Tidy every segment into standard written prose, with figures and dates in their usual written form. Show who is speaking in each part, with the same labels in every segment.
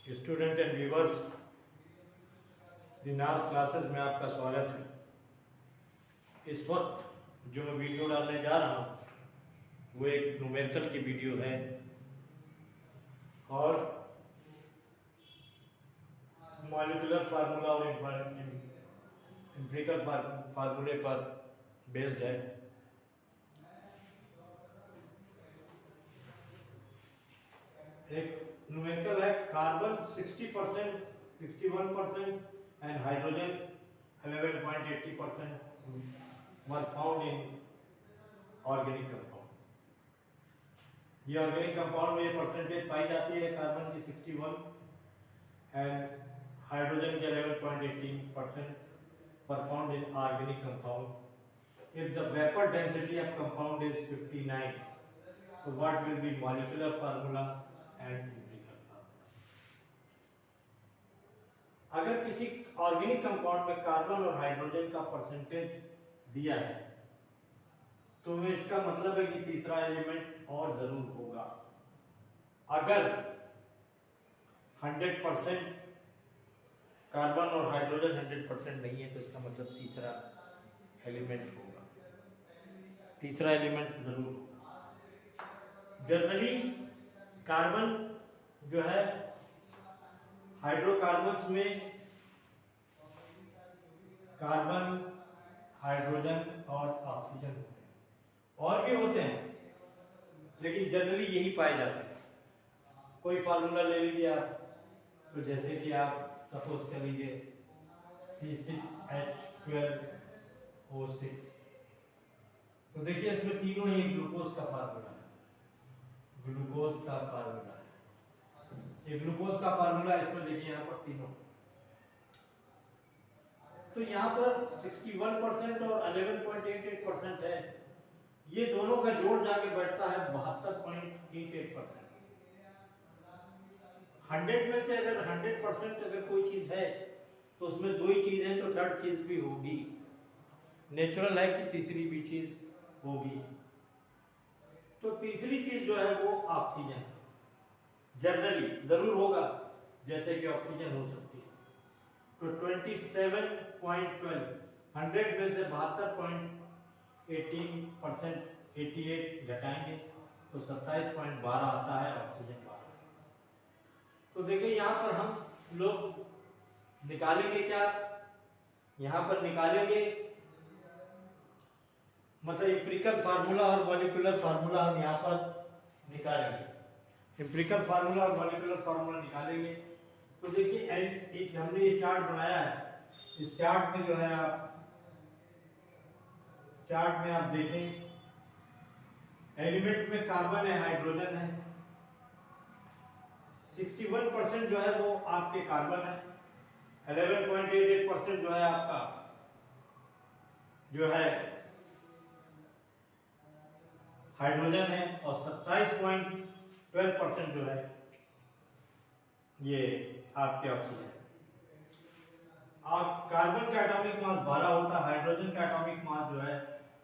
Speaker 1: Student and viewers, दिनाज classes में आपका स्वागत है। इस वक्त जो मैं वीडियो डालने जा रहा हूँ वो एक न्यूमेरिकल की वीडियो है और मॉलिक्यूलर फार्मूला और एम्पिरिकल फार्मूले पर बेस्ड है। एक न्यूमेरिकल है, carbon 60%, 61% and hydrogen 11.80% were found in organic compound। ये ऑर्गेनिक कंपाउंड में ये परसेंटेज पाई जाती है, कार्बन की 61 एंड हाइड्रोजन के 11.18% were found in organic compound। If the vapor density of compound is 59, so what will be molecular formula and empirical formula? अगर किसी organic compound में कार्बन और हाइड्रोजन का परसेंटेज दिया है तो में इसका मतलब है कि तीसरा एलिमेंट और जरूर होगा। अगर 100% कार्बन और हाइड्रोजन 100% नहीं है तो इसका मतलब तीसरा एलिमेंट होगा, तीसरा एलिमेंट जरूर होगा। जनरली कार्बन जो है हाइड्रोकार्बन्स में कार्बन, हाइड्रोजन और ऑक्सीजन होते हैं, और भी होते हैं लेकिन जनरली यही पाए जाते हैं। कोई फार्मूला ले लीजिए आप, तो जैसे कि आप सपोज कर लीजिए C6H12O6, तो देखिए इसमें तीनों ही ग्लूकोज का फार्मूला है, ग्लूकोज का फार्मूला है, ये ग्लूकोज का फार्मूला इसमें देखिए यहाँ पर तीनों। तो यहाँ पर 61% और 11.88% है, ये दोनों का जोड़ जाके बैठता है 72.88%। 100 में से अगर 100% अगर कोई चीज है तो उसमें दो ही चीज है, तो थर्ड चीज भी होगी। नेचुरल है कि तीसरी भी चीज होगी, तो तीसरी चीज जो है वो ऑक्सीजन है। जनरली जरूर होगा, जैसे कि ऑक्सीजन हो सकती है। तो 27.12, 100 में से 72.18%, 88 घटाएंगे तो 27.12 आता है, ऑक्सीजन 12। तो देखिए यहाँ पर हम लोग निकालेंगे क्या, यहाँ पर निकालेंगे मतलब एम्पिरिकल फार्मूला और मॉलिक्यूलर फार्मूला हम यहाँ पर निकालेंगे। एम्पिरिकल फार्मूला और मॉलिक्यूलर फार्मूला निकालेंगे तो देखिए एक हमने ये चार्ट बनाया है, इस चार्ट में जो है चार्ट में आप देखें एलिमेंट में कार्बन है, हाइड्रोजन है, 61% जो है वो आपके कार्बन है, 11.88% जो है आपका जो है हाइड्रोजन है, और 27.12% जो है ये आपके ऑक्सीजन। आप कार्बन का एटॉमिक मास 12 होता है, हाइड्रोजन का एटॉमिक मास जो है,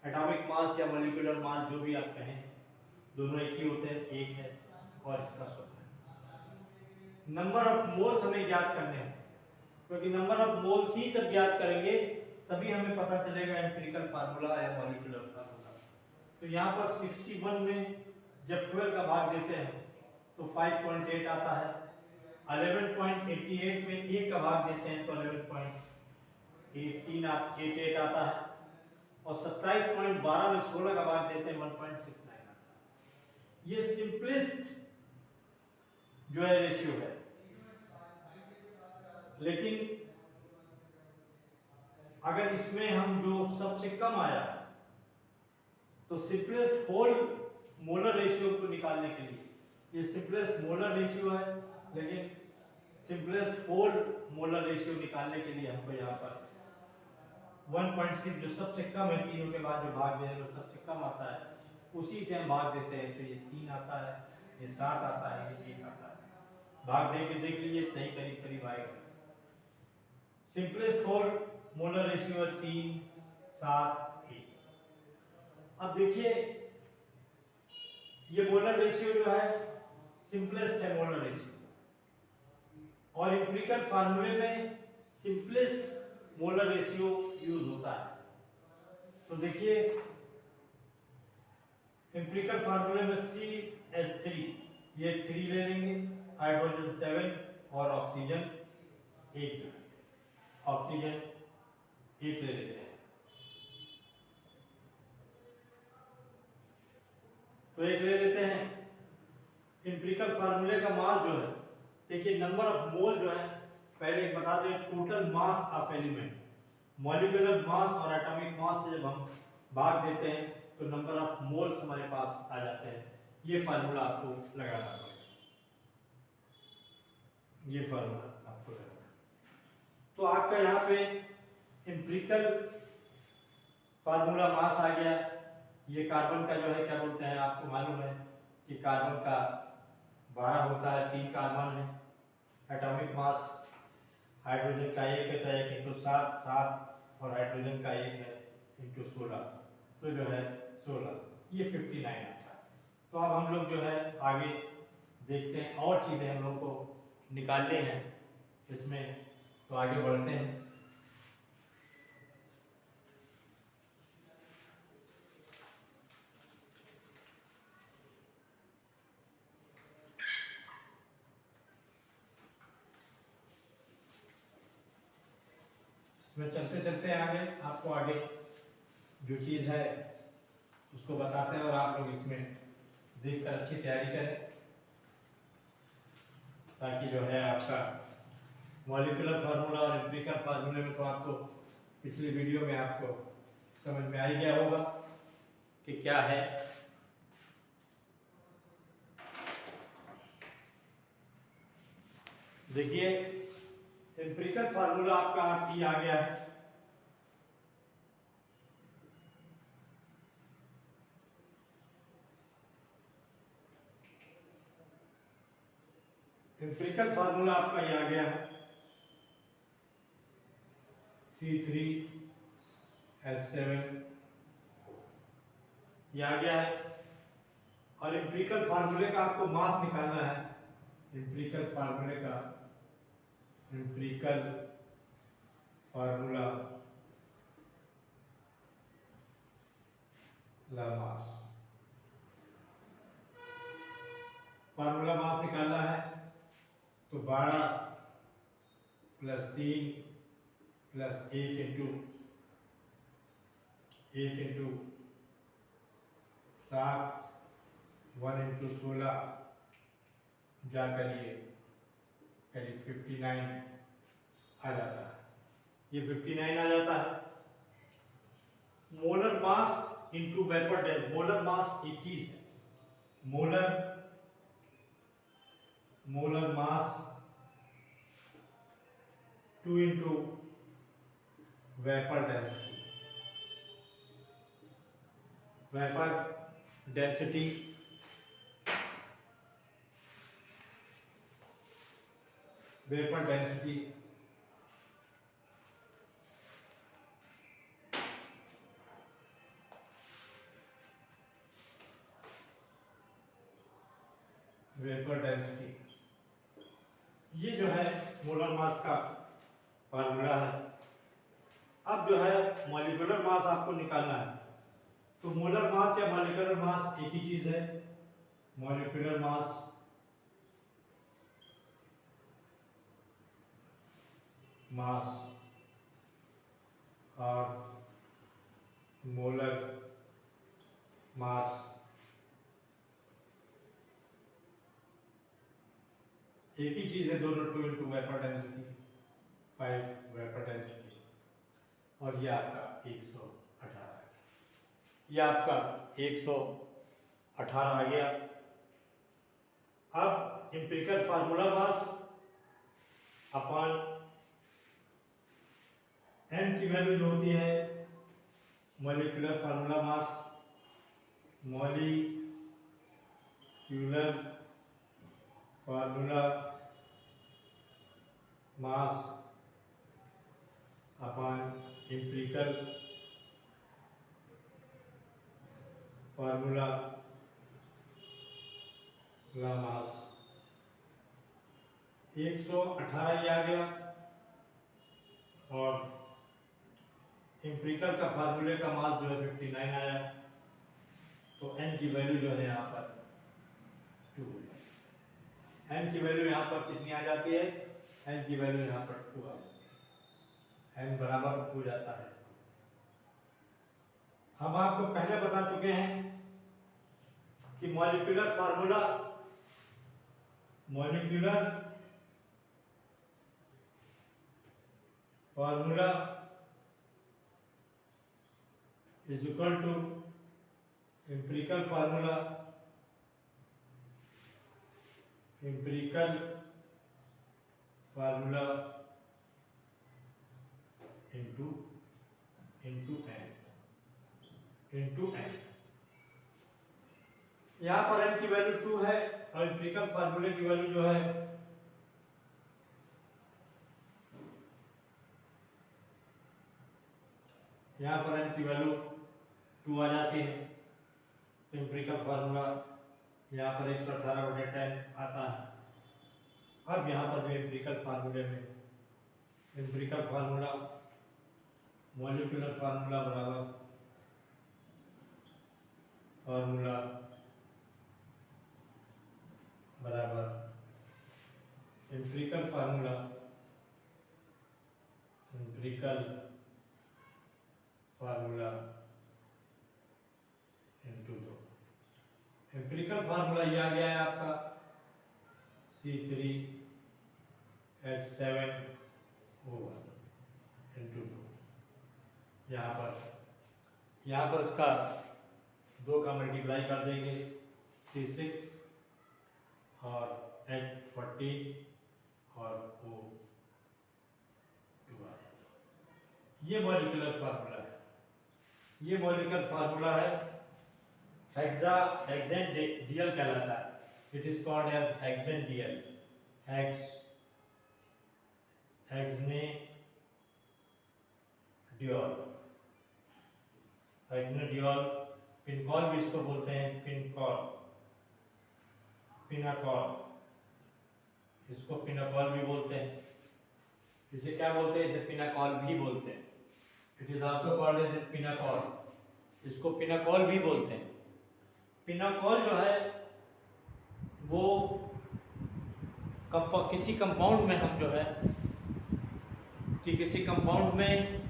Speaker 1: एटॉमिक मास या मॉलिक्यूलर मास जो भी आप कहें, दोनों एक ही होते हैं, एक है, और इसका 16 है। नंबर ऑफ मोल्स हमें ज्ञात करने हैं, क्योंकि नंबर ऑफ मोल्स ही जब ज्ञात करेंगे तभी हमें पता चलेगा एम्पिरिकल फार्मूला या मॉलिक्यूलर फार्मूला। तो यहाँ पर 61 में जब 12 का भाग देते हैं तो 5.8 आता है, 11.88 में 1 का भाग देते हैं तो 11.88 आता है, और 27.12 में 16 का भाग देते हैं 1.69 आता है। ये सिंपलेस्ट जो है रेशियो है, लेकिन अगर इसमें हम जो सबसे कम आया तो सिंपलेस्ट होल मोलर रेशियो को निकालने के लिए, ये सिंपलेस्ट मोलर रेशियो है, लेकिन सिंपलेस्ट होल मोलर रेशियो निकालने के लिए हमको यहाँ पर 1.6 जो सबसे कम है, तीनों के बाद जो भाग देने में सबसे कम आता है उसी से हम भाग देते हैं। तो ये 3 आता है, ये 7 आता है, ये 1 आता है, भाग दे के देख लीजिए तही करीब करीब आएगा। सिंपलेस्ट होल मोलर रेशियो है 3, 7, 1। अब देखिए ये मोलर रेशियो जो है सिंपलेस्ट है मोलर रेशियो, और एम्पिरिकल फार्मूले में सिंपलेस्ट मोलर रेशियो यूज होता है। तो देखिए एम्पिरिकल फार्मूले में CH3 ये 3 ले लेंगे, हाइड्रोजन 7 और ऑक्सीजन 1 ले लेते हैं। तो 1 ले लेते हैं। एम्पिरिकल फार्मूले का मास जो है, देखिए नंबर ऑफ मोल जो है, पहले बता दें total mass of element, molecular mass और एटॉमिक मास से जब हम भाग देते हैं तो नंबर ऑफ मोल्स हमारे पास आ जाते हैं। ये फार्मूला आपको लगाना पड़ेगा, ये फार्मूला आपको लगाना है। तो आपका यहाँ पे एम्पिरिकल फार्मूला मास आ गया। ये कार्बन का जो है क्या बोलते हैं, आपको मालूम है कि कार्बन का 12 होता है, 3 कार्बन है। एटॉमिक मास हाइड्रोजन का 1 है, तो 1 × 7 7 और हाइड्रोजन का 1 है × 16, तो जो है 16, ये 59 आता है। तो अब हम लोग जो है आगे देखते हैं, और चीज़ें हम लोग को निकालने हैं इसमें, तो आगे बढ़ते हैं। इसमें चलते चलते आगे आपको आगे जो चीज़ है उसको बताते हैं, और आप लोग इसमें देखकर अच्छी तैयारी करें, ताकि जो है आपका मॉलिक्यूलर फार्मूला और एम्पिरिकल फार्मूले में तो आपको पिछली वीडियो में आपको समझ में आ ही गया होगा कि क्या है। देखिए एम्पिरिकल फार्मूला आपका P आ गया है। एम्पिरिकल फार्मूला आपका ये आ गया है, C3H7 ये आ गया है। और एम्पिरिकल फार्मूले का आपको मास निकालना है। एम्पिरिकल फार्मूला मास निकालना है, तो 12 + 3 + 1 × 7 1 × 16 जाकर ये करीब 59 आ जाता है। ये 59 आ जाता है। Molar mass into vapour density, molar mass एक चीज है, molar mass 2 × vapour density. Vapour density ये जो है मोलर मास का फार्मूला है। अब जो है मॉलिक्यूलर मास आपको निकालना है। तो मोलर मास या मॉलिक्यूलर मास एक ही चीज है। मॉलिक्यूलर मास और मोलर मास एक ही चीज है, दोनों 2 × वेपर डेंसिटी 5 वेपर डेंसिटी, और ये आपका 118 आ गया। ये आपका 118 आ गया। अब empirical formula mass upon n की वैल्यू जो होती है molecular formula mass, molecular formula mass upon empirical formula mass 118 ही आ गया, और एम्पिरिकल का फार्मूले का मास जो है 59 आया। तो n की वैल्यू जो है यहाँ पर 2 है। n की वैल्यू यहाँ पर कितनी आ जाती है? n की वैल्यू यहाँ पर 2 आ जाती है, n बराबर हो जाता है। हम आपको पहले बता चुके हैं कि molecular formula is equal to empirical formula into n। यहाँ पर n की वैल्यू 2 है और एम्पिरिकल फार्मूले की वैल्यू जो है यहाँ पर n की वैल्यू 2 आ जाती है। तो एम्पिरिकल फार्मूला यहाँ पर 118/10 आता है। अब यहाँ पर भी एम्पिरिकल फार्मूला मॉलिक्यूलर फार्मूला बराबर empirical formula into 2। Empirical formula ये आ गया है आपका C3H7O1 इनटू 2। यहाँ पर इसका 2 का मल्टीप्लाई कर देंगे, C6 और H14 और O2 आ जाता है। ये मॉलिक्यूलर फार्मूला है, हेक्साडेसिमल कहलाता है। It is called as hexadecimal, hexadecimal. पिनकॉल भी इसको बोलते हैं, पिनाकॉल, इसको पिनाकॉल भी बोलते हैं। इसे क्या बोलते हैं? इसे पिनाकॉल भी बोलते हैं। It is also called as pinacol, इसको पिनाकॉल भी बोलते हैं। पिनाकॉल जो है वो किसी कंपाउंड में हम जो है कि किसी कंपाउंड में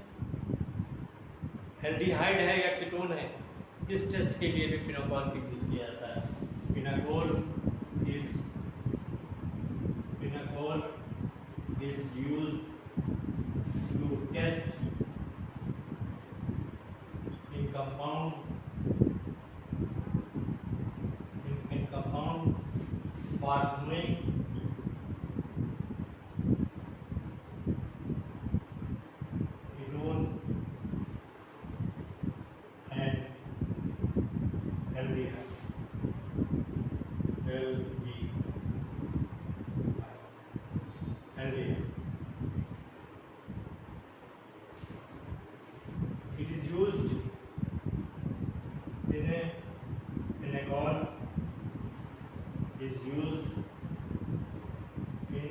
Speaker 1: एल्डिहाइड है या कीटोन है, इस टेस्ट के लिए भी पिनाकॉल की यूज किया जाता है। Pinacol is used to test in compound for knowing ketone and aldehyde. It is used Pinacol is used in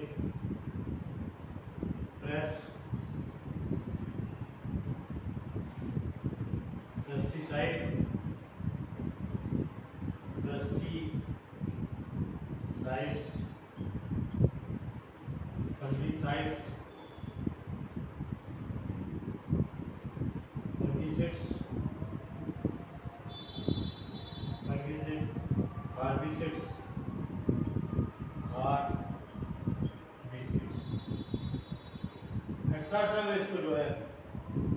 Speaker 1: fungicides, herbicides, etcetera में इसको जो है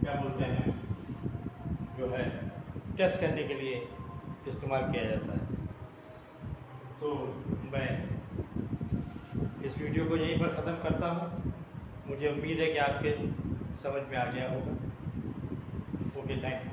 Speaker 1: क्या बोलते हैं, जो है टेस्ट करने के लिए इस्तेमाल किया जाता है। तो मैं इस वीडियो को यहीं पर ख़त्म करता हूँ। मुझे उम्मीद है कि आपके समझ में आ गया होगा। Okay, thank you.